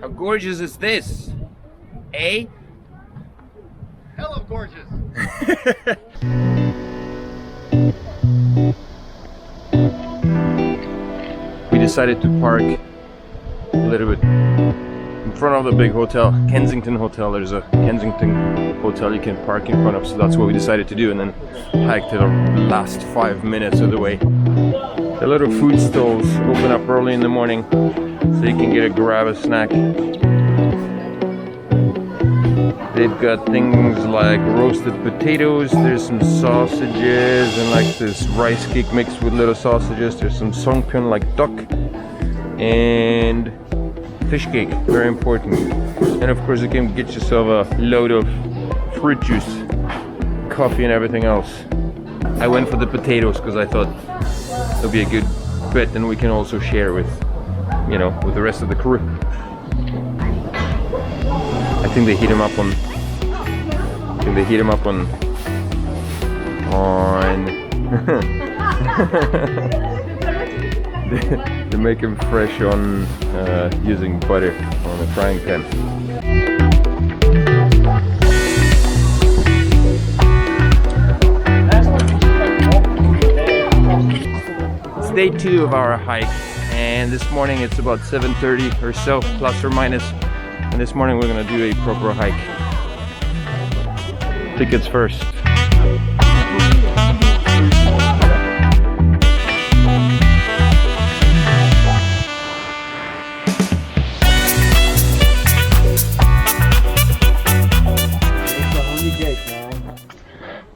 How gorgeous is this? Eh? Hella gorgeous. We decided to park a little bit in front of the big hotel, Kensington Hotel. There's a Kensington hotel you can park in front of, so that's what we decided to do, and then hiked to the last 5 minutes of the way. The little food stalls open up early in the morning, so you can grab a snack. They've got things like roasted potatoes, there's some sausages and like this rice cake mixed with little sausages. There's some songpyeon like duck and fish cake, very important. And of course you can get yourself a load of fruit juice, coffee and everything else. I went for the potatoes because I thought it'll be a good bit and we can also share with, you know, with the rest of the crew. I think they heat them up on. They make them fresh on using butter on a frying pan. It's day 2 of our hike, and this morning it's about 7:30 or so, plus or minus. And this morning we're gonna do a proper hike. Tickets first.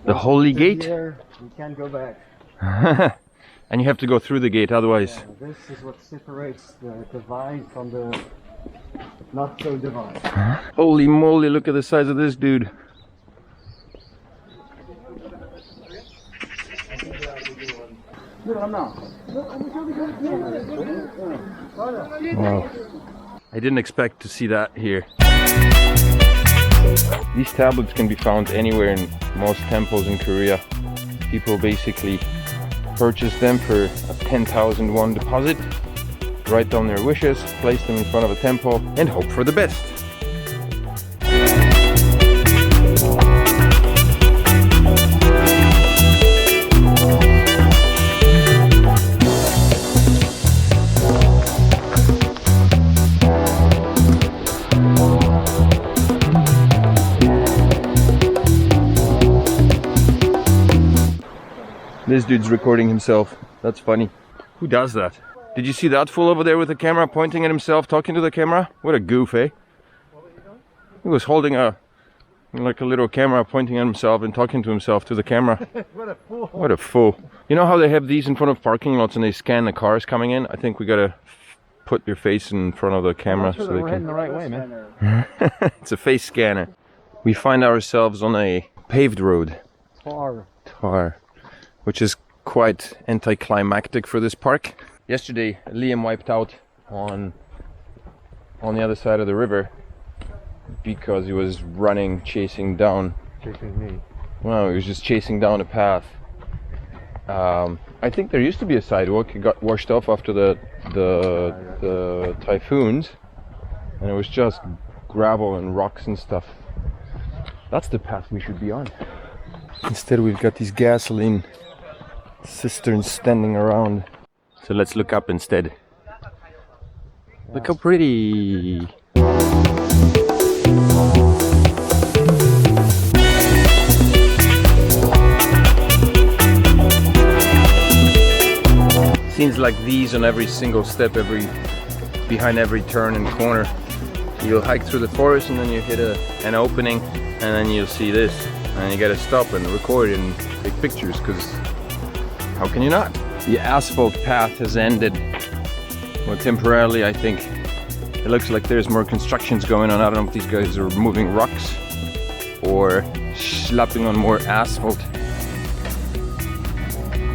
The holy gate? Here, you can't go back. And you have to go through the gate, otherwise. Yeah, this is what separates the divine from the not so divine. Holy moly, look at the size of this dude. Wow. I didn't expect to see that here. These tablets can be found anywhere in most temples in Korea. People basically purchase them for a 10,000 won deposit, write down their wishes, place them in front of a temple, and hope for the best. This dude's recording himself. That's funny. Who does that? Did you see that fool over there with the camera pointing at himself, talking to the camera? What a goof, eh? What was he doing? He was holding a little camera, pointing at himself and talking to himself to the camera. What a fool. What a fool. You know how they have these in front of parking lots and they scan the cars coming in? I think we gotta put your face in front of the camera so they We're heading can... the right way, man. It's a face scanner. We find ourselves on a paved road. Tar. Which is quite anticlimactic for this park. Yesterday, Liam wiped out on the other side of the river because he was running, chasing down. Chasing me. Well, he was just chasing down a path. I think there used to be a sidewalk. It got washed off after the typhoons, and it was just gravel and rocks and stuff. That's the path we should be on. Instead, we've got these gasoline cisterns standing around. So let's look up instead. Look how pretty. Scenes like these on every single step, behind every turn and corner. You'll hike through the forest and then you hit an opening and then you'll see this. And you gotta stop and record and take pictures, because how can you not? The asphalt path has ended. Well, temporarily, I think. It looks like there's more constructions going on. I don't know if these guys are moving rocks or slapping on more asphalt.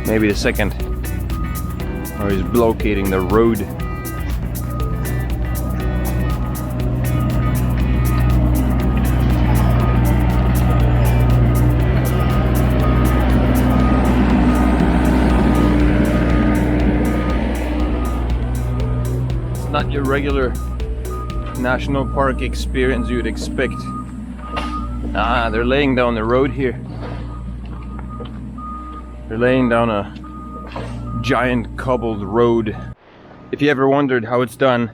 Maybe the second. Or he's blockading the road. Not your regular national park experience you'd expect. Ah, they're laying down the road here. They're laying down a giant cobbled road. If you ever wondered how it's done,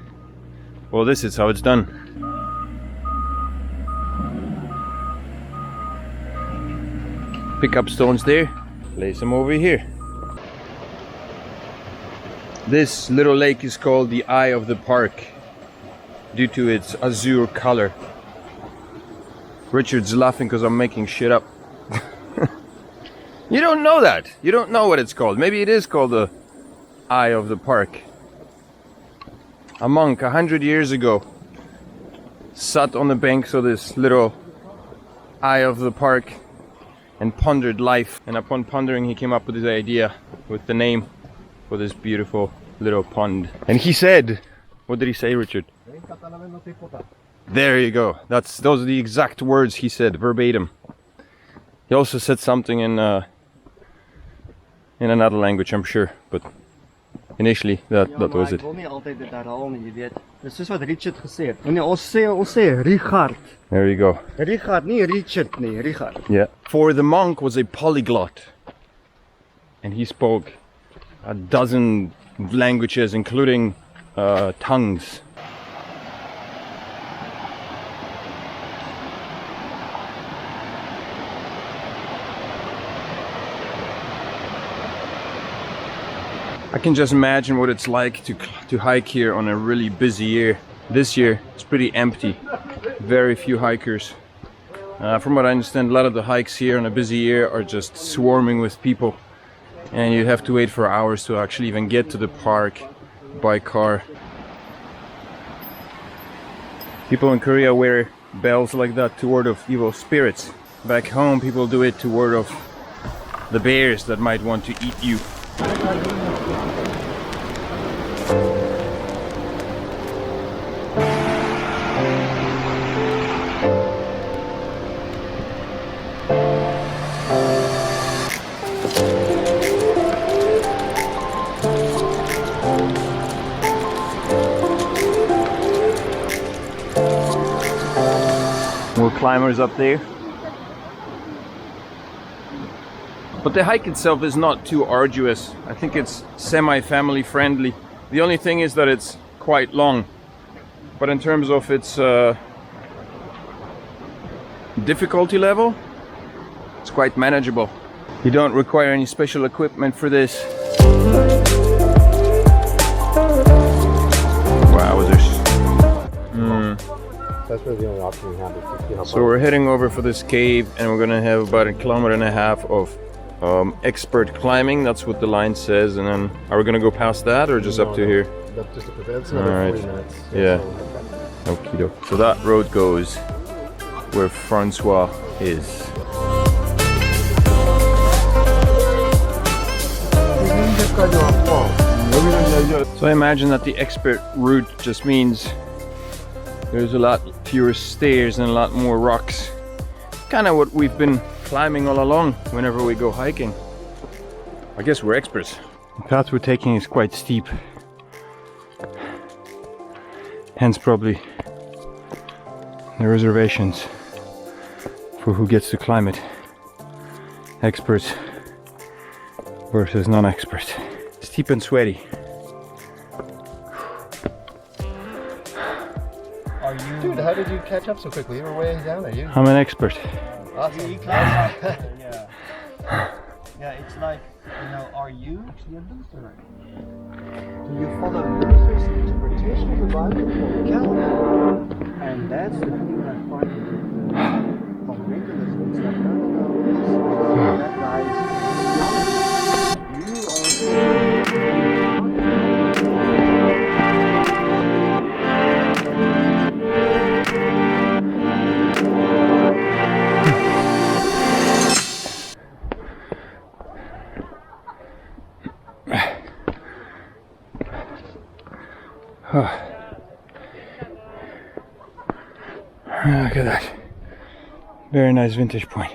well, this is how it's done. Pick up stones there, place them over here. This little lake is called the Eye of the Park due to its azure color. Richard's laughing because I'm making shit up. You don't know that. You don't know what it's called. Maybe it is called the Eye of the Park. A monk 100 years ago sat on the banks of this little Eye of the Park and pondered life. And upon pondering, he came up with his idea with the name for this beautiful little pond. And he said, what did he say, Richard? There you go. Those are the exact words he said, verbatim. He also said something in another language, I'm sure, but initially that was it. Ik wil nie altyd dit herhaal nie, jy weet. Dis soos wat Richard gesê het. Wanneer ons sê Richard. There you go. Richard, nie Richard nie, Richard. Yeah. For the monk was a polyglot, and he spoke a dozen languages, including tongues. I can just imagine what it's like to hike here on a really busy year. This year it's pretty empty, very few hikers. From what I understand, a lot of the hikes here on a busy year are just swarming with people, and you have to wait for hours to actually even get to the park by car. People in Korea wear bells like that to ward off evil spirits. Back home people do it to ward off the bears that might want to eat you. More climbers up there. But the hike itself is not too arduous. I think it's semi-family friendly. The only thing is that it's quite long. But in terms of its difficulty level, it's quite manageable. You don't require any special equipment for this. Wowzers. That's really the only option we have is to see how So we're heading over for this cave, and we're gonna have about 1.5 kilometers of expert climbing. That's what the line says. And then are we gonna go past that or just up to here? That's just that's another Alright. 40 minutes. Yeah. Okie doke. So that road goes where Francois is. So I imagine that the expert route just means there's a lot fewer stairs and a lot more rocks. Kind of what we've been climbing all along whenever we go hiking. I guess we're experts. The path we're taking is quite steep. Hence probably the reservations for who gets to climb it. Experts versus non-experts. Steep and sweaty. Dude, how did you catch up so quickly? You were way down there. I'm an expert. Awesome. Yeah. Yeah, it's like, are you? Do you follow Luther's interpretation of the Bible or Calvin? And that's the thing I find with fundamentalism and stuff. No, that Look at that. Very nice vintage point.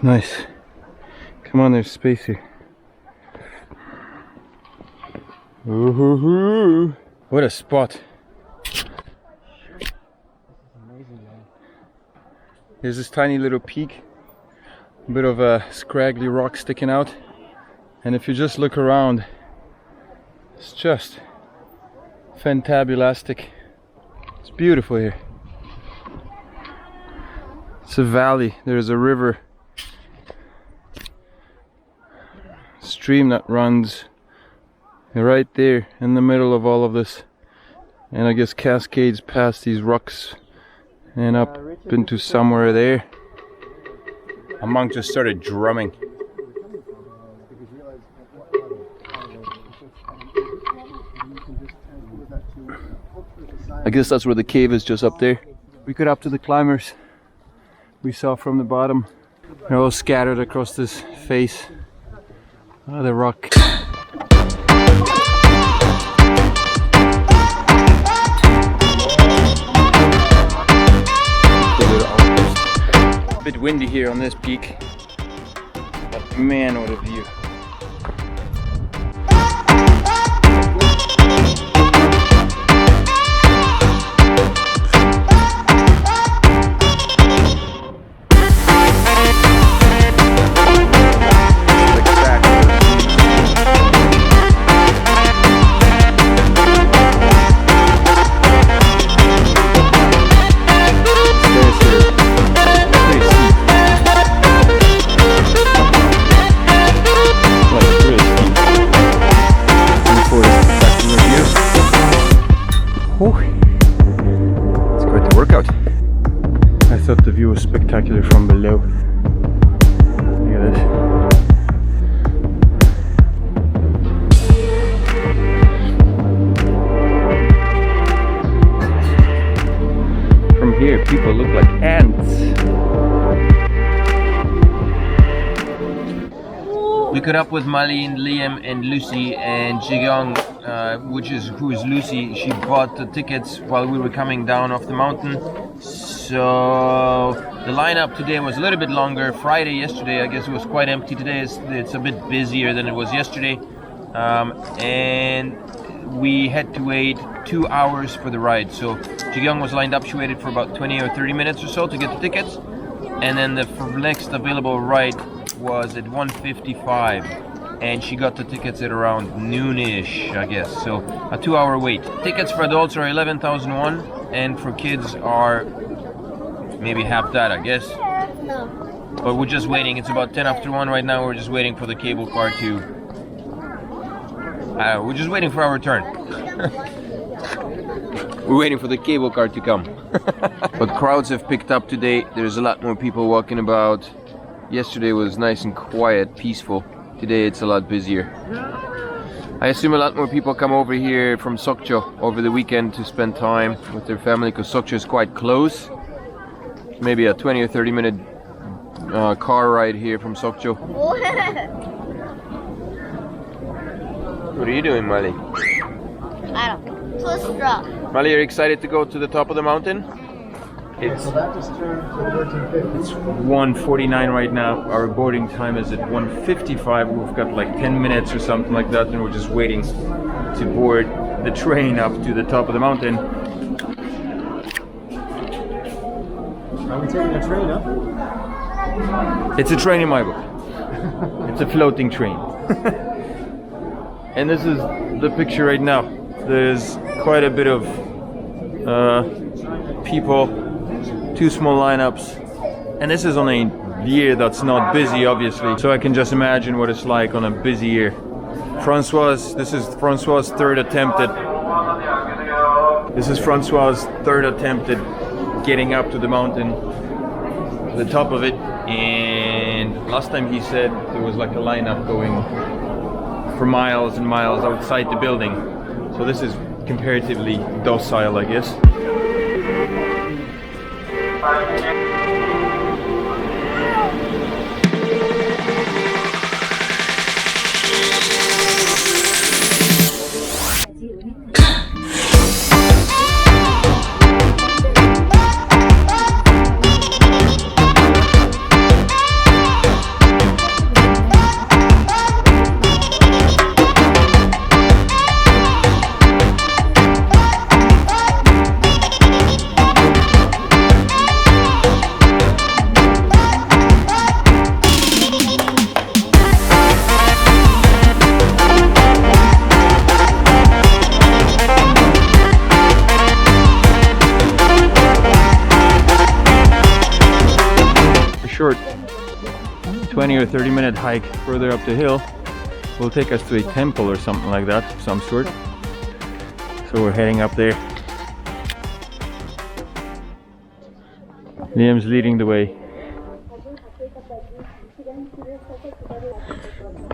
Nice. Come on, there's space here. Ooh, what a spot. There's this tiny little peak, a bit of a scraggly rock sticking out, and if you just look around, it's just fantabulastic. It's beautiful here. It's a valley, there's a river, stream that runs right there in the middle of all of this, and I guess cascades past these rocks and up into somewhere there. A monk just started drumming. I guess that's where the cave is, just up there. We got up to the climbers we saw from the bottom. They're all scattered across this face of the rock. A bit windy here on this peak, but man, what a view. It's quite the workout. I thought the view was spectacular from below. Look at this. From here, people look like ants. We caught up with Mali and Liam and Lucy, and Jigyong, who is Lucy. She bought the tickets while we were coming down off the mountain. So the lineup today was a little bit longer. Friday, yesterday, I guess it was quite empty. Today it's a bit busier than it was yesterday, and we had to wait 2 hours for the ride. So Jigyong was lined up. She waited for about 20 or 30 minutes or so to get the tickets, and then the next available ride was at 1:55, and she got the tickets at around noonish, I guess. So a 2-hour wait. Tickets for adults are 11,000 won, and for kids are maybe half that, I guess. No. But we're just waiting. It's about 10 after 1 right now. We're just waiting for the cable car to. We're just waiting for our turn. We're waiting for the cable car to come. But crowds have picked up today. There's a lot more people walking about. Yesterday was nice and quiet, peaceful. Today it's a lot busier. I assume a lot more people come over here from Sokcho over the weekend to spend time with their family, because Sokcho is quite close. Maybe a 20 or 30 minute car ride here from Sokcho. What are you doing, Mali? I don't know. Too strong. Mali, are you excited to go to the top of the mountain? So that just turned to 14:50. It's 1:49 right now. Our boarding time is at 1:55. We've got like 10 minutes or something like that, and we're just waiting to board the train up to the top of the mountain. Are we taking a train up? It's a train in my book. It's a floating train. And this is the picture right now. There's quite a bit of people, 2 small lineups, and this is on a year that's not busy, obviously, so I can just imagine what it's like on a busy year. This is Francois' third attempt at getting up to the mountain, the top of it, and last time he said there was like a lineup going for miles and miles outside the building, so this is comparatively docile, I guess. 20 or 30-minute hike further up the hill will take us to a temple or something like that, of some sort. So we're heading up there. Liam's leading the way.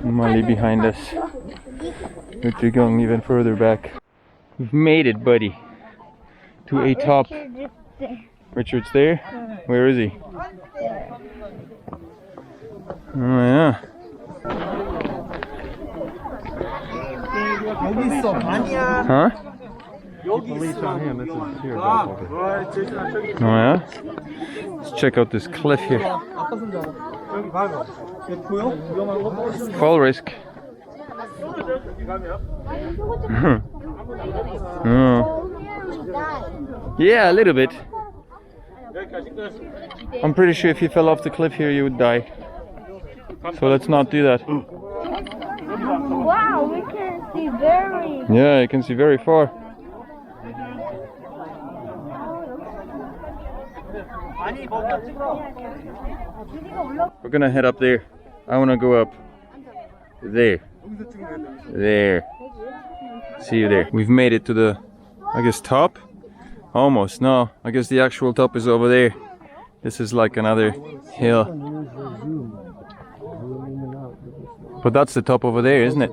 Molly behind us. We're going even further back. We've made it, buddy, to a top. Richard's there? Where is he? Oh yeah. Huh? Oh yeah? Let's check out this cliff here. Fall risk. Oh. Yeah, a little bit. I'm pretty sure if you fell off the cliff here you would die. So let's not do that. Wow, we can see very. Yeah, you can see very far. We're gonna head up there. I wanna go up there. There. See you there. We've made it to the, I guess, top? Almost. No, I guess the actual top is over there. This is like another hill. But that's the top over there, isn't it?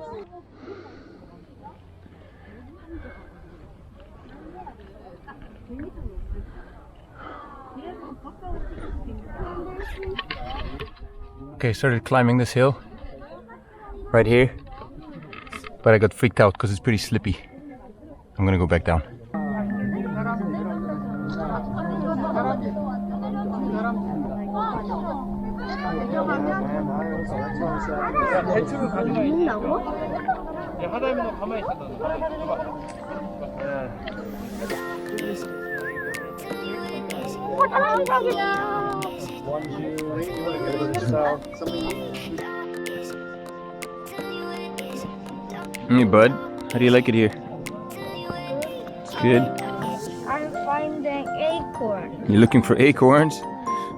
Okay, started climbing this hill right here, but I got freaked out because it's pretty slippy. I'm gonna go back down. Hey bud, how do you like it here? It's good. I'm finding acorn. You're looking for acorns?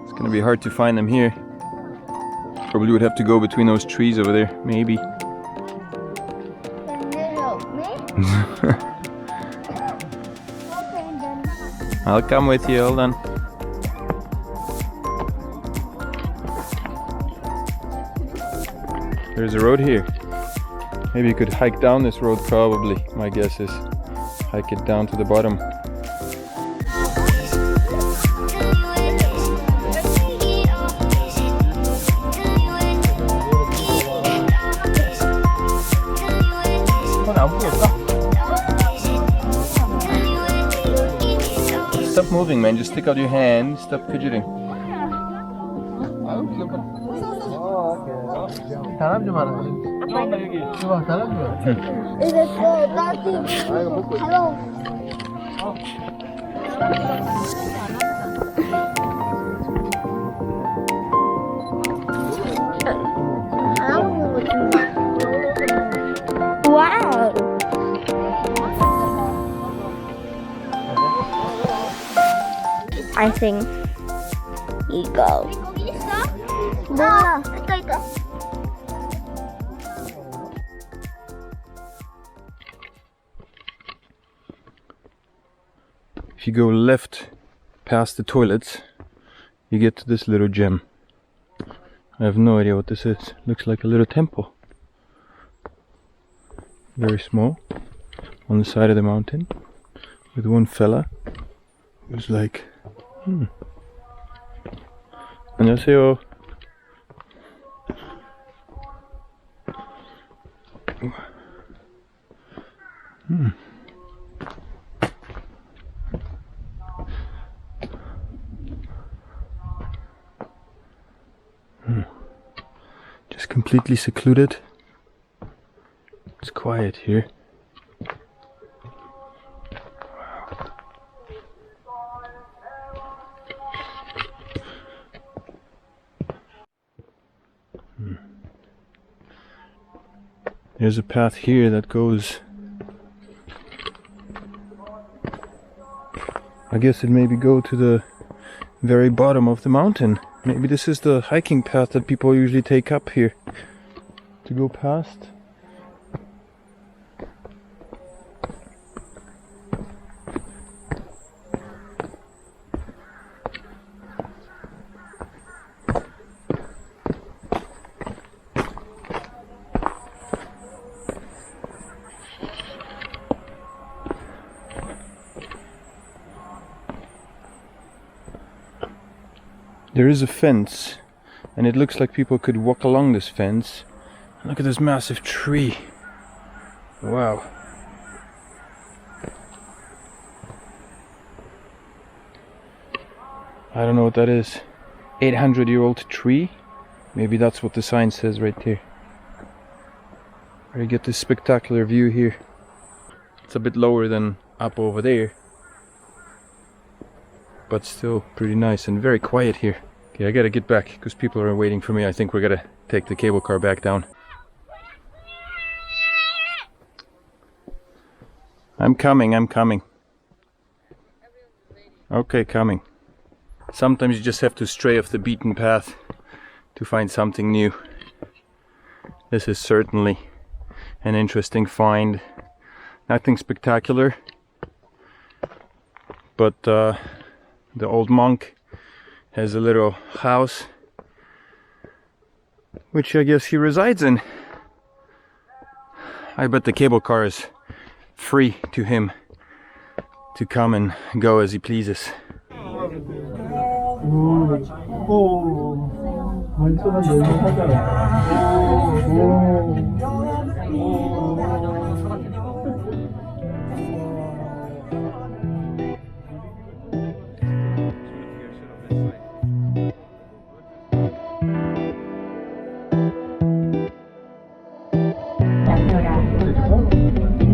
It's gonna be hard to find them here. Probably would have to go between those trees over there, maybe. Can you help me? Okay then. I'll come with you, hold on. There's a road here. Maybe you could hike down this road, probably. My guess is hike it down to the bottom. Stop moving, man. Just stick out your hand. Stop fidgeting. 사람 좀 하는 거지. 좋아, 사람 좀. 이거 나한테 hello. Wow. I think 이거. 뭐야? 이거. If you go left past the toilets, you get to this little gem. I have no idea what this is. Looks like a little temple. Very small, on the side of the mountain, with one fella who's like, 안녕하세요. Just completely secluded. It's quiet here. There's a path here that goes, I guess it maybe go to the very bottom of the mountain. Maybe this is the hiking path that people usually take up here to go past. There is a fence, and it looks like people could walk along this fence. Look at this massive tree. Wow. I don't know what that is. 800-year-old tree? Maybe that's what the sign says right there. You get this spectacular view here. It's a bit lower than up over there, but still pretty nice and very quiet here. Okay, I gotta get back because people are waiting for me. I think we're gonna take the cable car back down. I'm coming. Okay, coming. Sometimes you just have to stray off the beaten path to find something new. This is certainly an interesting find. Nothing spectacular, but the old monk has a little house which I guess he resides in. I bet the cable car is free to him to come and go as he pleases.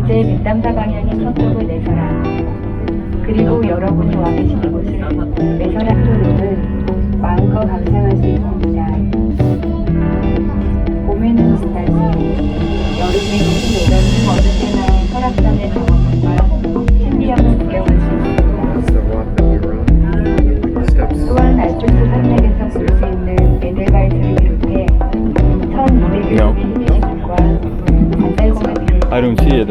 이제 뒷담사 방향의 서쪽을 내서라. 그리고 여러분이 와 계신 이곳을 내서라 도로는 마음껏 감상할 수 있습니다. 봄에는 스타지, 여름에 여름은 어느 때나 설악산의 경험과 신비함을 구경할 수 있습니다. 또한 알프스 산맥에서 볼 수 있는 에델바이스를 비롯해 1200여 개의 희미지물과 반달곰의 I don't see it.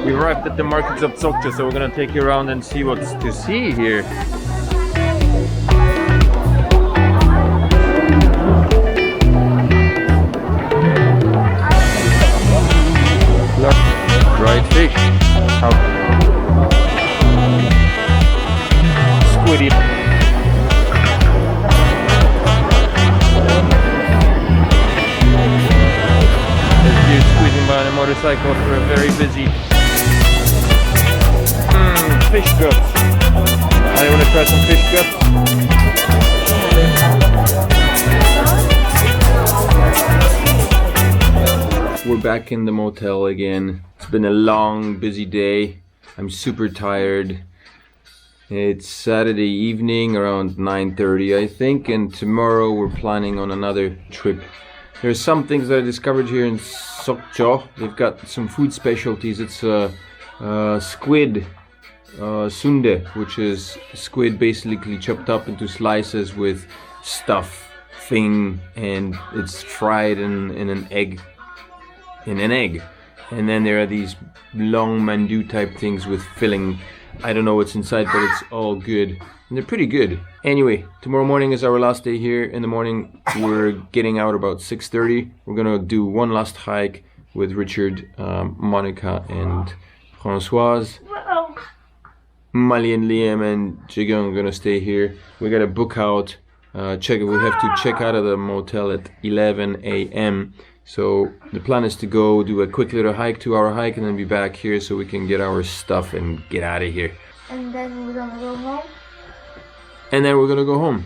We arrived at the markets of Seokje, so we're gonna take you around and see what's to see here. Dried fish. How squiddy. There's dude squeezing by on a motorcycle for a very busy fish guts. I want to try some fish guts. We're back in the motel again. It's been a long, busy day. I'm super tired. It's Saturday evening around 9:30, I think, and tomorrow we're planning on another trip. There's some things that I discovered here in Seokje. They've got some food specialties. It's squid sundae, which is squid basically chopped up into slices with stuffing, and it's fried in an egg. And then there are these long mandu type things with filling. I don't know what's inside, but it's all good, and they're pretty good. Anyway, tomorrow morning is our last day here. In the morning we're getting out about 6:30. We're gonna do one last hike with Richard, Monica and Françoise. Mali and Liam and Jigyong are gonna stay here. We gotta book out. We have to check out of the motel at 11 a.m. So the plan is to go do a quick little hike, 2-hour hike, and then be back here so we can get our stuff and get out of here. And then we're gonna go home. And then we're gonna go home.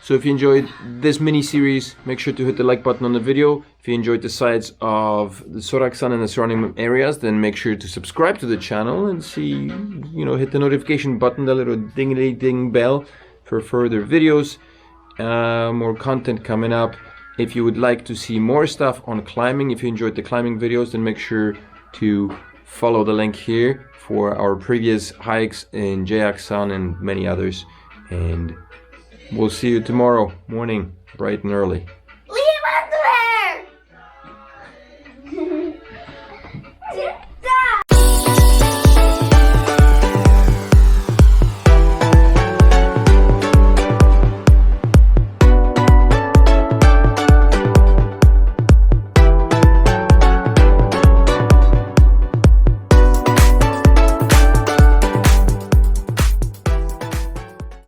So if you enjoyed this mini series, make sure to hit the like button on the video. If you enjoyed the sights of the Seorak-san and the surrounding areas, then make sure to subscribe to the channel and hit the notification button, the little ding bell for further videos. More content coming up. If you would like to see more stuff on climbing, if you enjoyed the climbing videos, then make sure to follow the link here for our previous hikes in Seorak-san and many others. And we'll see you tomorrow morning, bright and early.